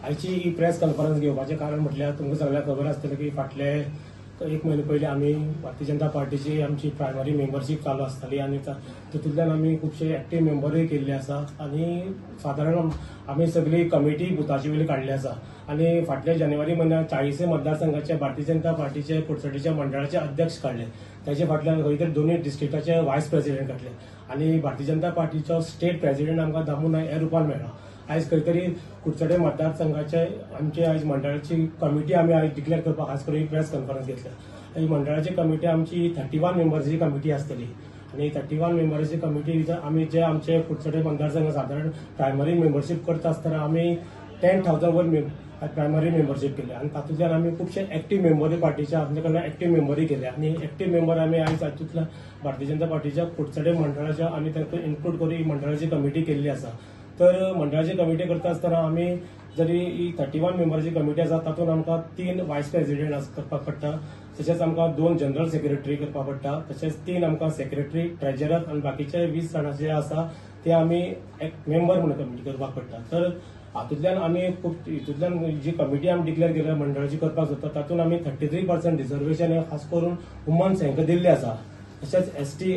आयची ही press conference घेवपाचें कारण म्हटल्यार तुमकां सगळ्यांक खबर आसतलें की फाटले 1 म्हयने पयलीं आमी भारतीय जनता पार्टीची आमची प्रायमरी मेंबरशीप चालू आसताली आनी तितूंतल्यान आमी खुबशे एक्टीव मेंबरूय केल्ले आसा आनी सादारण आमी सगळी कमिटी बुथाची वयली काडली आसा आनी फाटल्या जानेवारी म्हयन्यात 40 मतदारसंघाचे भारतीय जनता पार्टीचे कुडचडेंच्या मंडळाचे अध्यक्ष काडले. त्याचे फाटल्यान खंय तरी दोनूय डिस्ट्रिक्टाचे वायस प्रेसिडेंट काडले आनी भारतीय जनता पार्टीचो स्टेट प्रेसिडेंट आमकां दामू नायक ह्या रुपान मेळ्ळा. आयज खंय तरी कुडचडे मतदारसंघाचे आमची आयज मंडळाची कमिटी आमी आयज डिक्लेअर करपाक खास करून प्रेस कॉन्फरन्स घेतल्या. ही मंडळाची कमिटी आमची 31 मेंबर्सची कमिटी आसतली आनी 31 मेंबर्सची कमिटी आमी जे आमचे कुडचडे मतदारसंघ सादारण प्रायमरी मेंबरशीप करता आसतना आमी 10,000 वर प्रायमरी मेंबरशीप केली आनी तातूंतल्यान आमी खुबशे एक्टीव मेंबरूय पार्टीचे आमचे कडल्यान एक्टीव मेंबरूय केले आनी एक्टीव मेंबर आमी आयज तातूंतल्यान भारतीय जनता पार्टीच्या कुडचडे मंडळाच्या आमी ताका इन्क्लूड करून ही मंडळाची कमिटी केल्ली आसा. तर मंडळाची कमिटी करता आसतना आमी जरी ही 31 मेंबरची कमिटी आसा तातूंत आमकां 3 वायस प्रेसिडेंट करपाक पडटा, तशेंच आमकां 2 जनरल सेक्रेटरी करपाक पडटा, तशेंच 3 आमकां सेक्रेटरी ट्रेजरर आनी बाकीचे 20 जाणां जे आसा ते आमी एक मेंबर म्हणून कमिटी करपाक पडटा. तर हातूंतल्यान आमी हितूंतल्यान जी कमिटी आमी डिक्लेअर केल्या मंडळाची करपाक सोदता तातूंत आमी 33% रिजर्वेशन हे खास करून वुमन्स हांकां दिल्ले आसा. तशेंच एसटी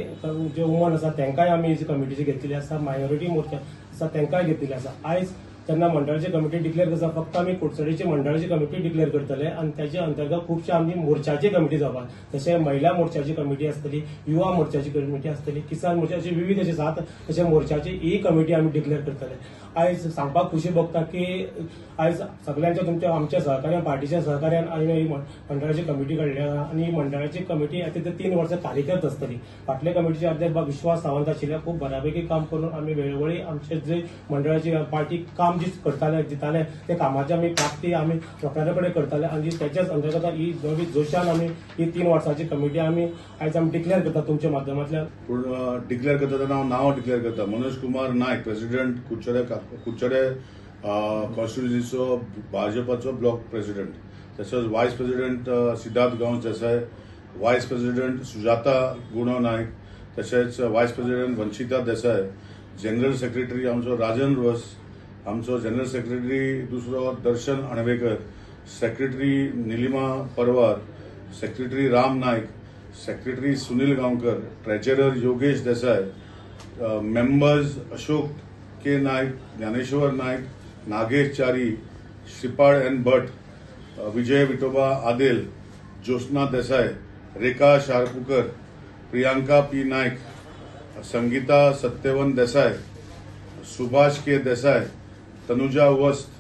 जे वुमन आसा तांकांय आमी ही कमिटीची घेतलेली आसा, मायनॉरिटी मोर्चा आसा तांकांय घेतलेली आसा. आयज तेन्ना मंडळाची कमिटी डिक्लेअर करता फक्त आमी कुडचडेची मंडळाची कमिटी डिक्लेअर करतले आनी त्याच्या अंतर्गत खुबशे आमची मोर्चाची कमिटी जावपाक, जशें महिला मोर्चाची कमिटी आसतली, युवा मोर्चाची कमिटी आसतली, किसान मोर्चाची विविध अशे 7 अशे मोर्चाची ही कमिटी आमी डिक्लेअर करतले. आयज सांगपाक खुशी भोगता की आयज सगळ्यांच्या तुमच्या आमच्या सहकार्यान पार्टीच्या सहकार्यान आमी ही मंडळाची कमिटी काडली आनी ही मंडळाची कमिटी आता 3 वर्सां कार्यरत आसतली. फाटल्या कमिटीचे अध्यक्ष विश्वास सावंत आशिल्ले खूब बऱ्यापैकी काम करून आमी वेळोवेळी आमचे जे मंडळाची पार्टी काम जी करताले दिताले ते कामाची आमी प्राप्ती आमी लोकांचे कडेन करताले आनी त्याच्याच अंतर्गत ही नवी जोशान आमी ही 3 वर्सांची कमिटी आमी आयज आमी डिक्लेअर करता तुमच्या माध्यमांतल्यान. पूण डिक्लेअर करता तेन्ना नांव डिक्लेअर करता Manoj Kumar Nayak, president Kudchade कॉन्स्टिट्युएन्सीचो भाजपाचो block president, तसोच वायस प्रेसिडेंट सिद्धार्थ गांवस देसाय, वायस प्रेसिडेंट सुजाता गुणो नायक, तशेंच वायस प्रेसिडेंट वंशिता देसाय, जनरल सेक्रेटरी आमचो राजन रोस, आमचो जनरल सेक्रेटरी दुसरो दर्शन अणवेकर, सेक्रेटरी निलिमा परवार, सेक्रेटरी राम नायक, सेक्रेटरी सुनील गांवकर, ट्रेजरर योगेश देसाय, मेंबर्स अशोक के नायक, ज्ञानेश्वर नायक, नागेश चारी, श्रीपाळ एन भट, विजय विठोबा आदेल, ज्योत्सना देसाय, रेखा शारपुकर, प्रियांका पी नायक, संगीता सत्यवन देसाय, सुभाष के देसाय, तनुजा वस्त,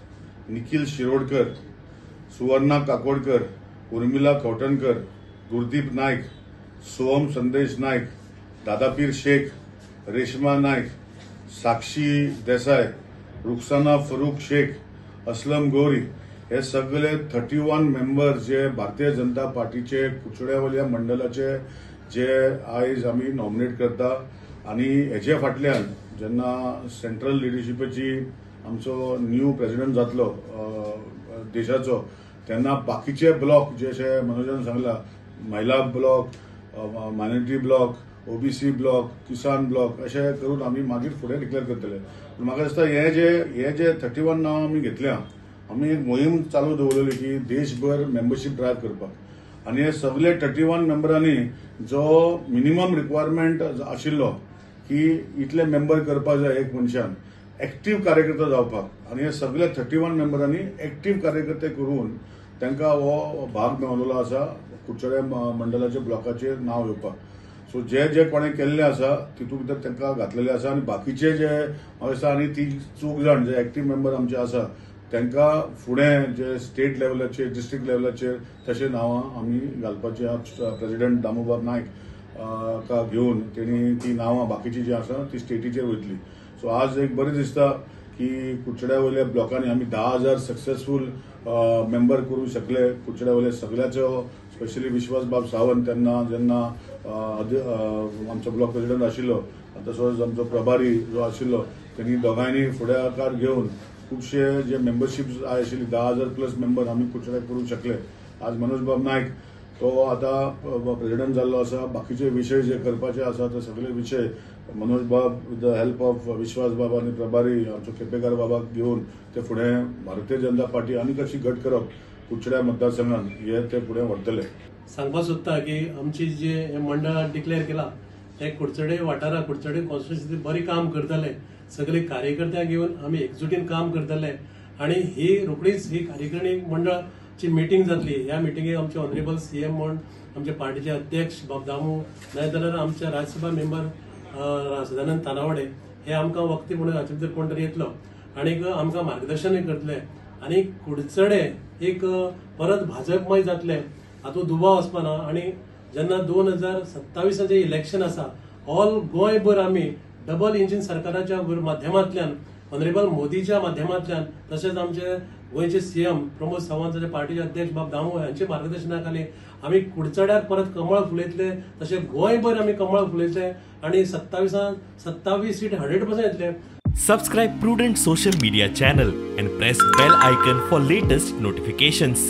निखिल शिरोडकर, सुवर्णा काकोडकर, उर्मिला कौटणकर, गुरदीप नायक, सोहम संदेश नायक, दादापीर शेख, रेशमा नायक, साक्षी देसाय, रुखसाना फरूक शेख, असलम गौरी हे सगळे 31 मेंबर जे भारतीय जनता पार्टीचे कुडचड्यावयल्या मंडळाचे जे आयज आमी नॉमिनेट करता आनी हेजे फाटल्यान जेन्ना सेंट्रल लिडरशिपाची आमचो न्यू प्रेसिडेंट जातलो देशाचो तेन्ना बाकीचे ब्लॉक जशे मनोजान सांगला महिला block, minority block, OBC block, किसान ब्लॉक अशें करून आमी मागीर फुडें डिक्लेअर करतले. पूण म्हाका दिसता हे जे 31 नांव आमी घेतल्या आमी एक मोहीम चालू दवरलेली की देशभर मेंबरशीप ड्रायव्ह करपाक आनी हे सगळे 31 मेंबरांनी जो मिनिमम रिक्वायरमेंट आशिल्लो की इतले मेंबर करपाक जाय एक मनशान एक्टीव कार्यकर्ता जावपाक आनी हे सगळे 31 मेंबरांनी एक्टीव कार्यकर्ते करून तांकां हो भाग मेळिल्लो आसा कुडचडे मंडळाच्या ब्लॉकाचेर नांव येवपाक. सो जे कोणें केल्लें आसा तितूंत भितर तांकां घातलेलें आसा आनी बाकीचे जे म्हाका दिसता आनी 30 जाण जे एक्टीव मेंबर आमचे आसा तांकां फुडें जे स्टेट लेवलाचेर डिस्ट्रिक्ट लेवलाचेर तशें नांवां आमी घालपाचे प्रेसिडेंट दामोबाब नायक का घेवन तेणी ती नांवां बाकीची जी आसा ती स्टेटीचेर वयतली. सो आज एक बरें दिसता की कुडचड्या वयल्या ब्लॉकांनी आमी 10,000 सक्सेसफूल मेंबर करूंक शकले. कुडचड्या वयल्या सगळ्याचो स्पेशली विश्वासबाब सावंत तेन्ना जेन्ना आमचो ब्लॉक प्रेसिडेंट आशिल्लो तसोच आमचो प्रभारी जो आशिल्लो त्यांनी दोगांयनी फुडाकार घेवन खुबशे जे मेंबरशीप आशिल्ली 10,000+ मेंबर आमी कुडचड्याक करूंक शकले. आज मनोजबाब नायक तो आता प्रेसिडेंट जाल्लो आसा. बाकीचे विषय जे करपाचे आसा ते सगळे विषय मनोज बाब विथ द हेल्प ऑफ विश्वास बाब आणि प्रभारी आमचो केपेकर बाबाक घेवन ते फुडें भारतीय जनता पार्टी आनी कशी घट करप कुडचड्या मतदारसंघात हे ते फुडें व्हरतले. सांगपाक सोदता की आमची जे मंडळ डिक्लेअर केला ते कुडचडे वाठारा कुडचडे कॉन्स्टिट्युन्सी बरी काम करतले. सगळे कार्यकर्त्यांक घेऊन आम्ही एकजुटीन काम करतले आणि ही रोखडीच ही कार्यकारिणी मंडळाची मीटिंग जातली. ह्या मिटिंगेक आमचे ऑनरेबल सीएम म्हण आमचे पार्टीचे अध्यक्ष बाब दामू नाजाल्यार आमचे राज्यसभा मेंबर सदानंद तानावडे हे आमकां वक्ते म्हणून हाचे भितर कोण तरी येतलो आणि आमकां मार्गदर्शनय करतले आणि कुडचडे एक परत भाजपमय जातले हातूंत दुबाव आसपाना. आणि जेन्ना 2027 इलेक्शन आसा ऑल गोंयभर आमी डबल इंजिन सरकाराच्या माध्यमांतल्यान ऑनरेबल मोदीच्या माध्यमांतल्यान तशेंच आमचे गोंयचे सीएम प्रमोद सावंत पार्टीचे अध्यक्ष बाब दामू हांच्या मार्गदर्शना खाली आमी कुडचड्यार परत कमळ फुलयतले. तशें गोंयभर आमी कमळ फुलयतले आणि 27 सीट 100% येतले. Subscribe Prudent social media channel and press bell icon for latest notifications.